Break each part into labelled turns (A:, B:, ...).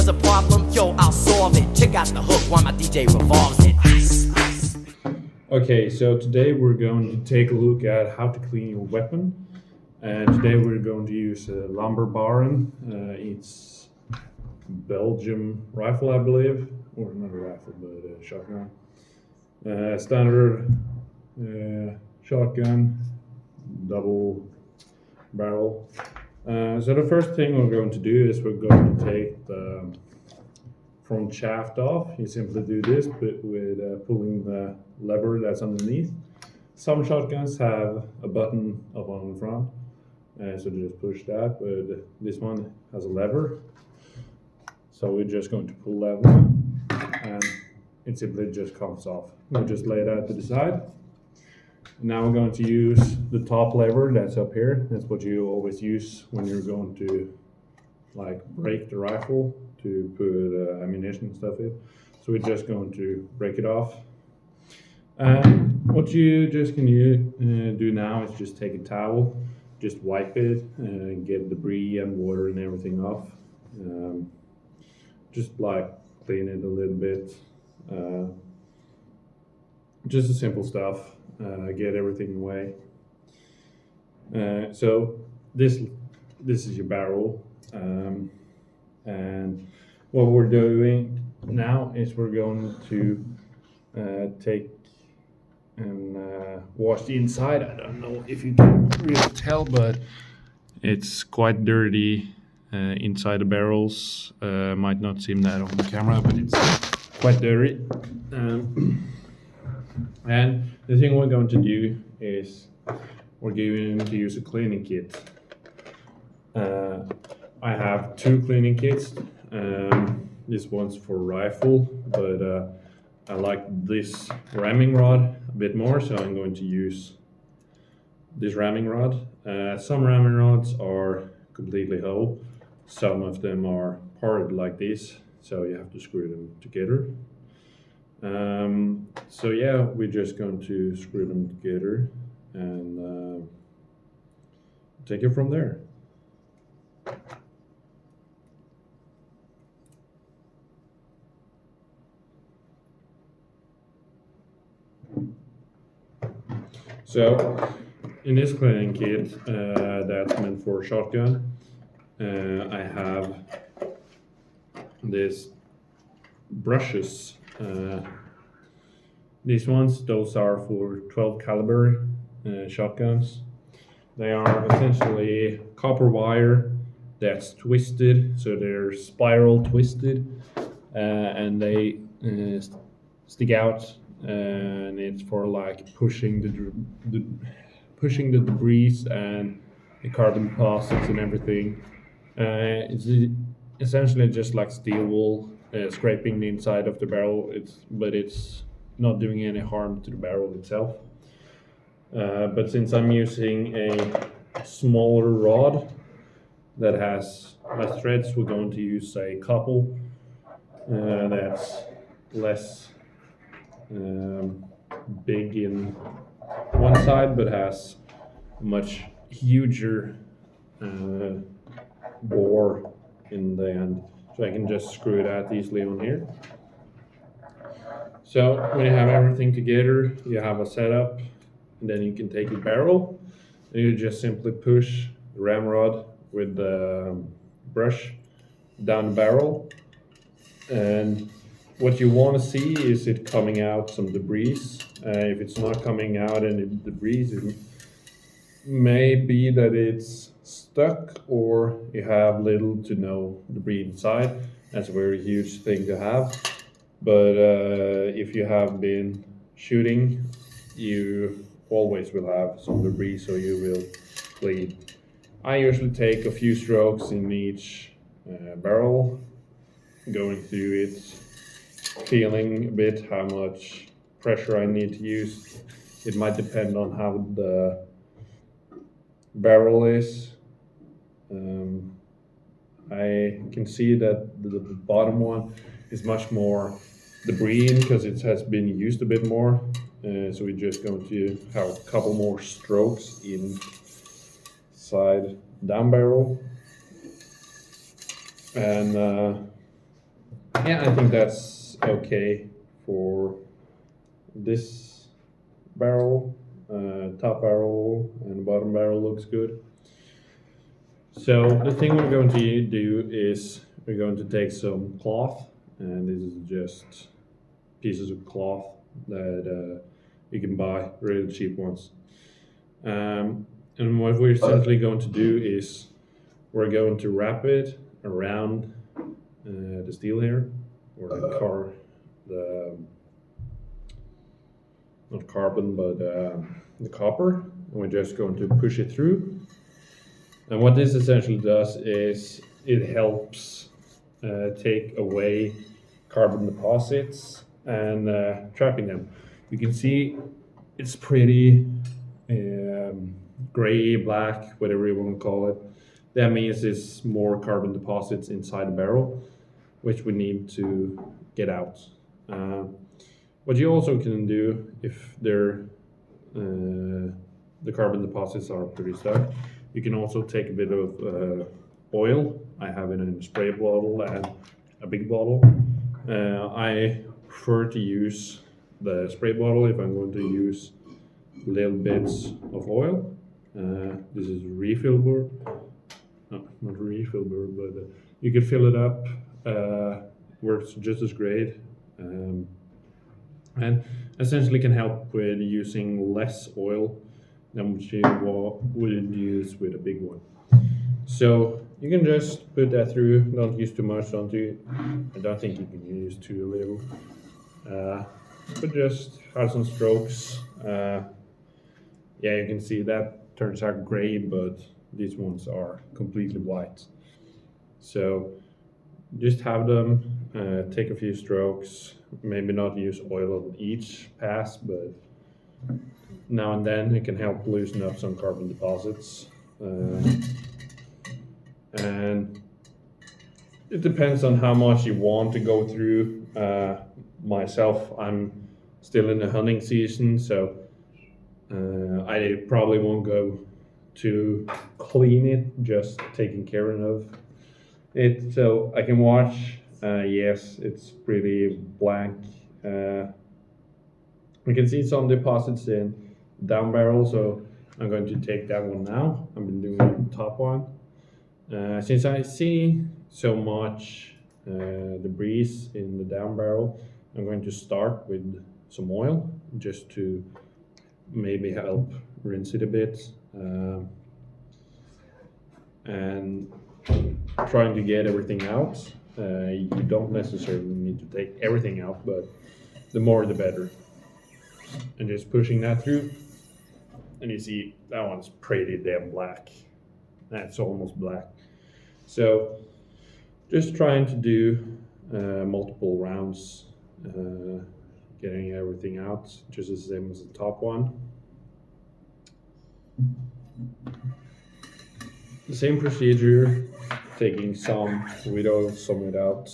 A: was a problem, yo, I'll solve it. Check out the hook while my DJ revolves it.
B: Okay, so today we're going to take a look at how to clean your weapon. And today we're going to use a Stenber'n. It's Belgium rifle, I believe, or not a rifle, but a shotgun. Standard shotgun, double barrel. So the first thing we're going to do is we're going to take the front shaft off. You simply do this with pulling the lever that's underneath. Some shotguns have a button up on the front, so just push that, but this one has a lever. So we're just going to pull that one, and it simply just comes off. We'll just lay that to the side. Now we're going to use the top lever that's up here. That's what you always use when you're going to break the rifle to put ammunition and stuff in. So we're just going to break it off. What you just can do now is just take a towel, just wipe it, and get debris and water and everything off. Just clean it a little bit. Just the simple stuff. Get everything away. So this is your barrel, and what we're doing now is we're going to take and wash the inside. I don't know if you can really tell, but it's quite dirty inside the barrels. Might not seem that on the camera, but it's quite dirty. And the thing we're going to do is we're going to use a cleaning kit. I have two cleaning kits. This one's for rifle, but I like this ramming rod a bit more, so I'm going to use this ramming rod. Some ramming rods are completely whole. Some of them are parted like this, so you have to screw them together. So yeah, we're just going to screw them together and take it from there. So in this cleaning kit that's meant for a shotgun, I have these brushes. These ones, those are for 12 caliber shotguns. They are essentially copper wire that's twisted, so they're spiral twisted, and they stick out, and it's for pushing the debris and the carbon deposits and everything. It's essentially just like steel wool scraping the inside of the barrel. But it's not doing any harm to the barrel itself. But since I'm using a smaller rod that has less threads, we're going to use a couple that's less big in one side, but has a much huger bore in the end. So I can just screw that easily on here. So when you have everything together, you have a setup, and then you can take your barrel, and you just simply push the ramrod with the brush down the barrel. And what you want to see is it coming out some debris. If it's not coming out any debris, it may be that it's stuck or you have little to no debris inside. That's a very huge thing to have. But if you have been shooting, you always will have some debris, so you will clean. I usually take a few strokes in each barrel, going through it, feeling a bit how much pressure I need to use. It might depend on how the barrel is. I can see that the bottom one is much more debris in because it has been used a bit more. So we're just going to have a couple more strokes inside down barrel. And Yeah, I think that's okay for this barrel. Top barrel and bottom barrel looks good. So the thing we're going to do is we're going to take some cloth, and this is just pieces of cloth that you can buy, really cheap ones. And what we're essentially going to do is we're going to wrap it around the steel here, or the not carbon, but the copper, and we're just going to push it through. And what this essentially does is it helps take away carbon deposits and trapping them. You can see it's pretty gray, black, whatever you want to call it. That means it's more carbon deposits inside the barrel, which we need to get out. Uh, what you also can do if the carbon deposits are pretty stuck, you can also take a bit of oil. I have it in a spray bottle and a big bottle. I prefer to use the spray bottle if I'm going to use little bits of oil. This is refillable. No, not refillable, but you can fill it up. Works just as great. And essentially can help with using less oil than what you would use with a big one. So you can just put that through. Don't use too much. I don't think you can use too little. But just have some strokes. Yeah, you can see that turns out gray, but these ones are completely white. So just have them, take a few strokes, maybe not use oil on each pass, but now and then it can help loosen up some carbon deposits. And it depends on how much you want to go through. Myself, I'm still in the hunting season, so I probably won't go to clean it, just taking care of it. So I can watch. Yes, it's pretty blank. We can see some deposits in down barrel, so I'm going to take that one now. I've been doing the top one. Since I see so much debris in the down barrel, I'm going to start with some oil just to maybe help rinse it a bit. And trying to get everything out. You don't necessarily need to take everything out, but the more the better. And just pushing that through, and you see that one's pretty damn black. That's almost black. So just trying to do multiple rounds, getting everything out, just the same as the top one. The same procedure, taking some with oil, some without.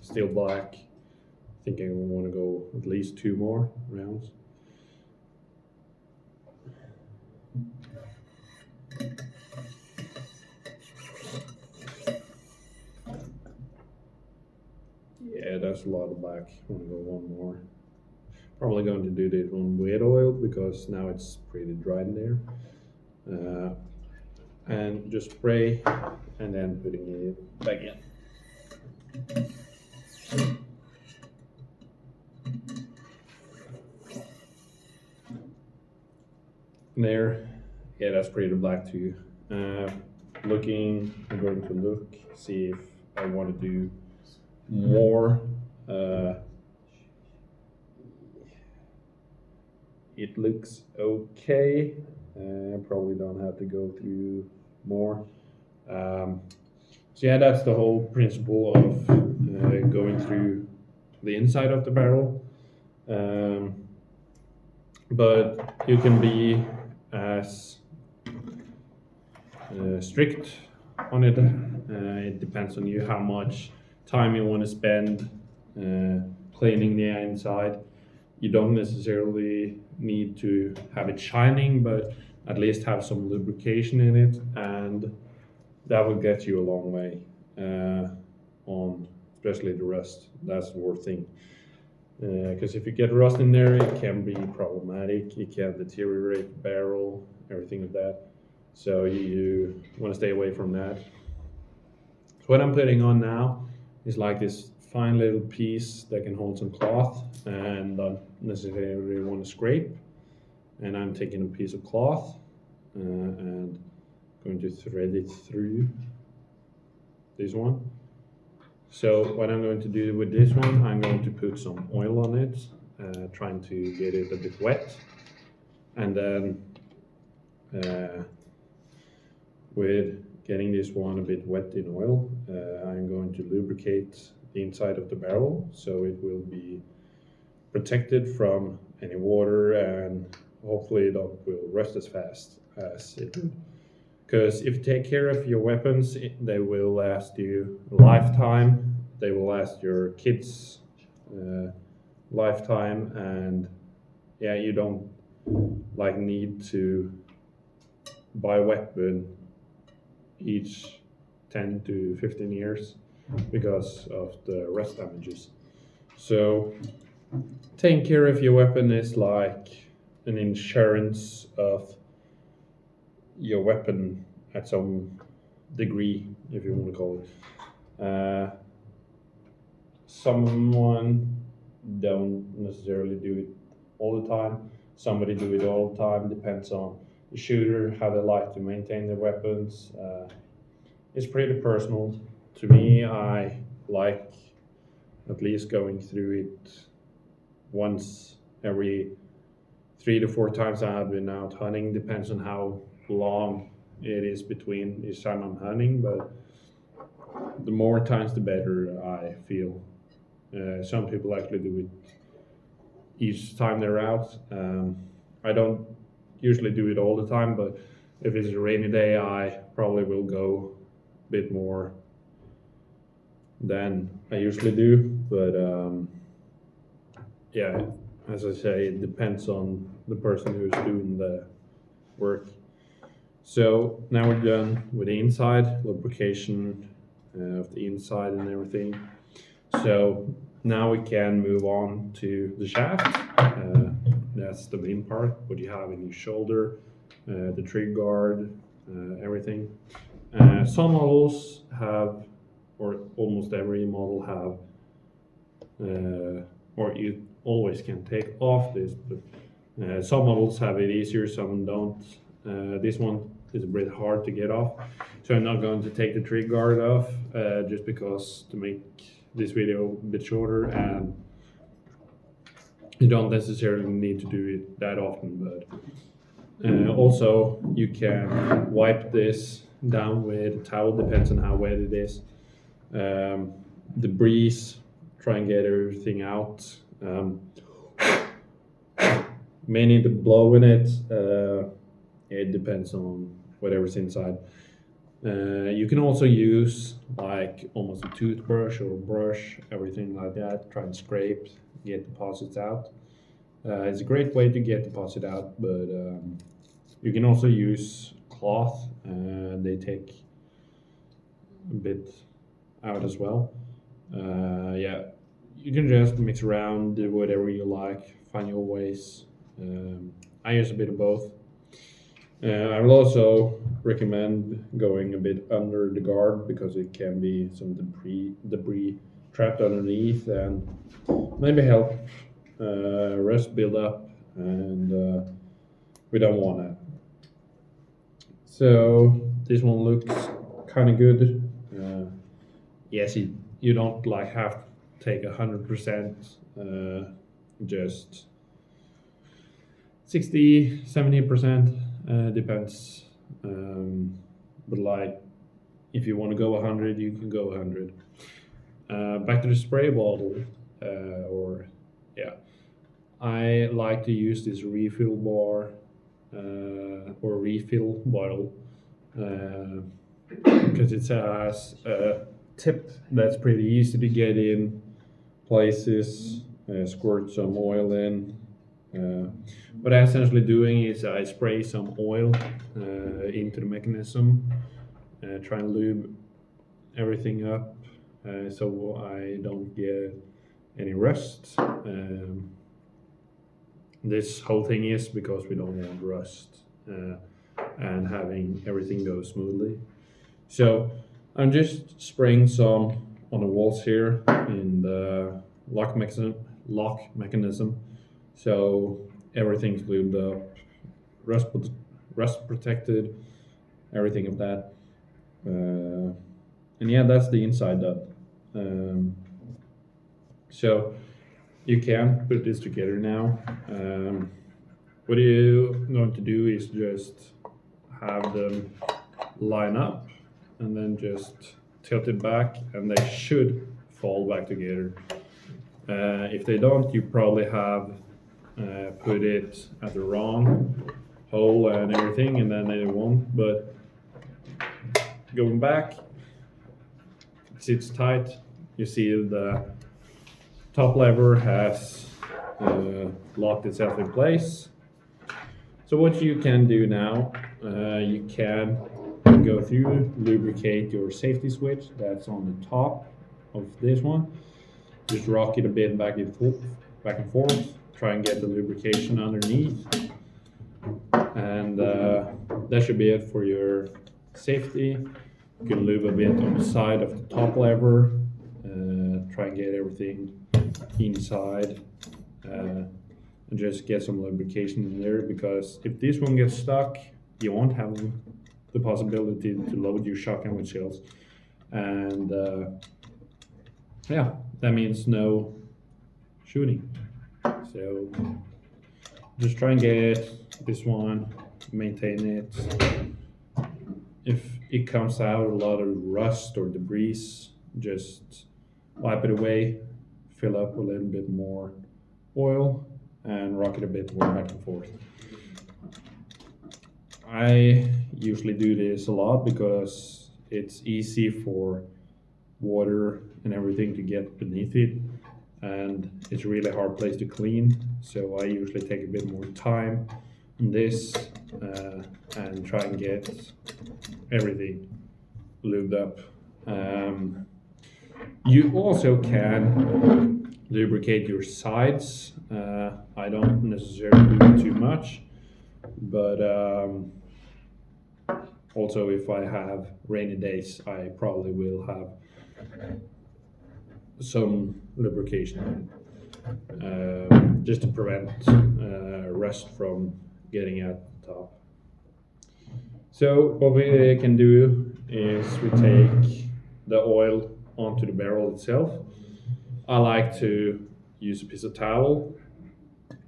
B: Still black. I think I want to go at least 2 more rounds. Yeah, that's a lot of black. I want to go 1 more. Probably going to do this one with oil because now it's pretty dry in there. And just spray and then putting it back in. There, yeah, that's pretty black too. I'm going to look, see if I want to do more. It looks okay. Probably don't have to go through more. So yeah, that's the whole principle of going through the inside of the barrel. But you can be as strict on it. It depends on you how much time you want to spend cleaning the inside. You don't necessarily need to have it shining, but at least have some lubrication in it, and that will get you a long way on especially the rust. That's the worst thing. Because if you get rust in there, it can be problematic. It can deteriorate the barrel, everything like that. So you want to stay away from that. So what I'm putting on now is like this fine little piece that can hold some cloth and don't necessarily want to scrape. And I'm taking a piece of cloth and going to thread it through this one. So what I'm going to do with this one, I'm going to put some oil on it, trying to get it a bit wet. And then with getting this one a bit wet in oil, I'm going to lubricate the inside of the barrel so it will be protected from any water and hopefully it will rust as fast as it would. Because if you take care of your weapons, they will last you a lifetime. They will last your kids lifetime, and yeah, you don't like need to buy a weapon each 10 to 15 years because of the rust damages. So taking care of your weapon is like an insurance of your weapon at some degree, if you want to call it. Someone don't necessarily do it all the time. Somebody do it all the time. Depends on the shooter, how they like to maintain their weapons. It's pretty personal. To me, I like at least going through it once every 3 to 4 times I have been out hunting. Depends on how long it is between each time I'm hunting, but the more times the better, I feel. Some people actually do it each time they're out. I don't usually do it all the time, but if it's a rainy day, I probably will go a bit more than I usually do. But yeah, as I say, it depends on the person who's doing the work. So now we're done with the inside, lubrication of the inside and everything. So now we can move on to the shaft. That's the main part, what you have in your shoulder, the trigger guard, everything. Some models have, or almost every model have, or you always can take off this, but some models have it easier, some don't. This one is a bit hard to get off, so I'm not going to take the trigger guard off just because to make this video a bit shorter, and you don't necessarily need to do it that often. But also you can wipe this down with a towel, depends on how wet it is. Debris, try and get everything out. May need to blow in it. It depends on whatever's inside. You can also use like almost a toothbrush or a brush, everything like that. Try and scrape, get deposits out. It's a great way to get deposit out, but you can also use cloth. They take a bit out as well. Yeah, you can just mix around, do whatever you like, find your ways. I use a bit of both. I will also recommend going a bit under the guard because it can be some debris trapped underneath and maybe help rust build up, and we don't want that. So this one looks kind of good. Yes, you don't like have to take 100%, just 60, 70%. Depends, but like if you want to go 100, you can go 100. Back to the spray bottle, or yeah, I like to use this refill bar or refill bottle because it has a tip that's pretty easy to get in places. Squirt some oil in. What I'm essentially doing is I spray some oil into the mechanism, try and lube everything up so I don't get any rust. This whole thing is because we don't want rust and having everything go smoothly. So I'm just spraying some on the walls here in the lock mechanism, so everything's lubed up, rust rust protected, everything of that. And yeah, that's the inside done. Um, so you can put this together now. What you're going to do is just have them line up and then just tilt it back, and they should fall back together. If they don't, you probably have put it at the wrong hole and everything, and then they won't. But going back, it sits tight. You see the top lever has locked itself in place. So what you can do now, you can go through, lubricate your safety switch that's on the top of this one. Just rock it a bit back and forth. Try and get the lubrication underneath, and that should be it for your safety. You can lube a bit on the side of the top lever. Try and get everything inside. And just get some lubrication in there, because if this one gets stuck, you won't have the possibility to load your shotgun with shells, and yeah, that means no shooting. So just try and get this one, maintain it. If it comes out a lot of rust or debris, just wipe it away, fill up a little bit more oil, and rock it a bit more back and forth. I usually do this a lot because it's easy for water and everything to get beneath it, and it's a really hard place to clean. So I usually take a bit more time on this and try and get everything lubed up. You also can lubricate your sides. I don't necessarily do it too much, but also if I have rainy days, I probably will have some lubrication just to prevent rust from getting at the top. So what we can do is we take the oil onto the barrel itself. I like to use a piece of towel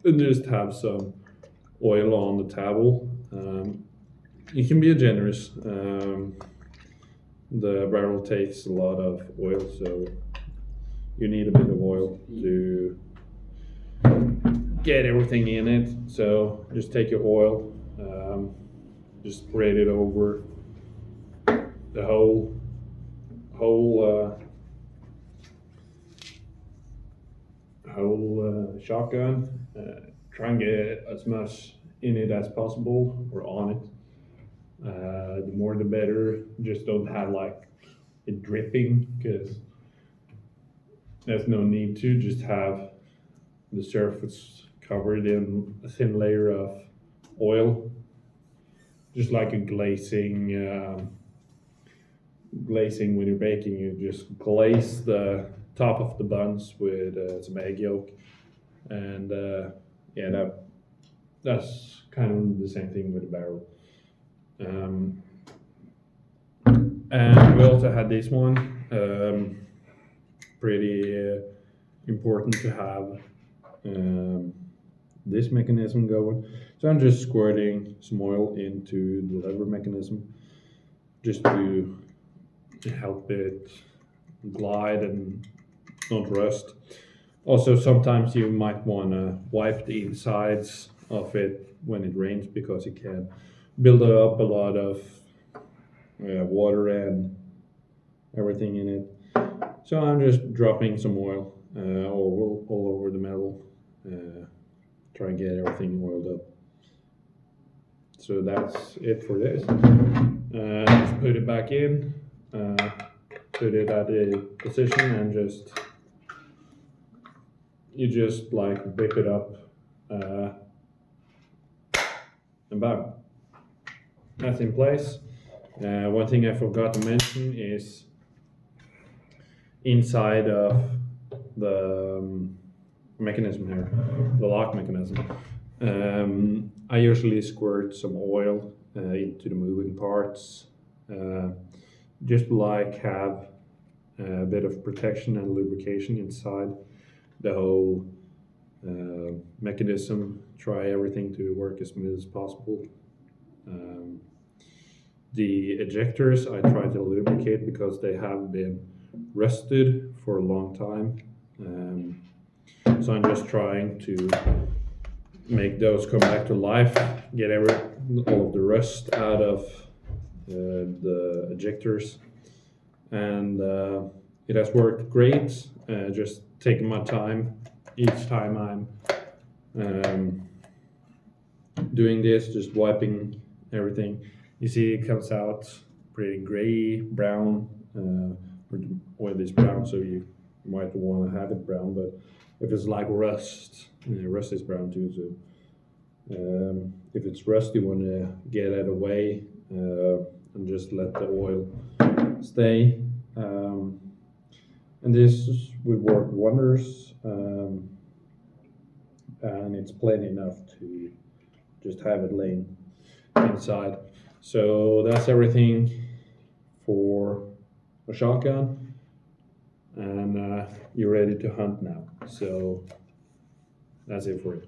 B: and just have some oil on the towel. You can be generous. The barrel takes a lot of oil, so you need a bit of oil to get everything in it. So just take your oil, just spread it over the whole shotgun. Try and get as much in it as possible or on it. The more the better. Just don't have like it dripping, because there's no need to. Just have the surface covered in a thin layer of oil, just like a glazing. Glazing when you're baking, you just glaze the top of the buns with some egg yolk, and yeah, that's kind of the same thing with the barrel. And we also had this one. Pretty important to have this mechanism going. So I'm just squirting some oil into the lever mechanism just to help it glide and not rust. Also, sometimes you might want to wipe the insides of it when it rains, because it can build up a lot of water and everything in it. So I'm just dropping some oil all over the metal, try and get everything oiled up. So that's it for this. Just put it back in. put it at a position and you just like whip it up, and bam, that's in place. One thing I forgot to mention is inside of the mechanism here, the lock mechanism. I usually squirt some oil into the moving parts, just like have a bit of protection and lubrication inside the whole mechanism. Try everything to work as smooth as possible. The ejectors I try to lubricate because they have been rusted for a long time. So I'm just trying to make those come back to life, get all of the rust out of the ejectors, and it has worked great. Just taking my time each time I'm doing this, just wiping everything. You see it comes out pretty gray, brown, or the oil is brown, so you might want to have it brown, but if it's like rust, rust is brown too, so if it's rust, you want to get it away and just let the oil stay. And this would work wonders, and it's plenty enough to just have it laying inside. So that's everything for a shotgun, and you're ready to hunt now. So that's it for it.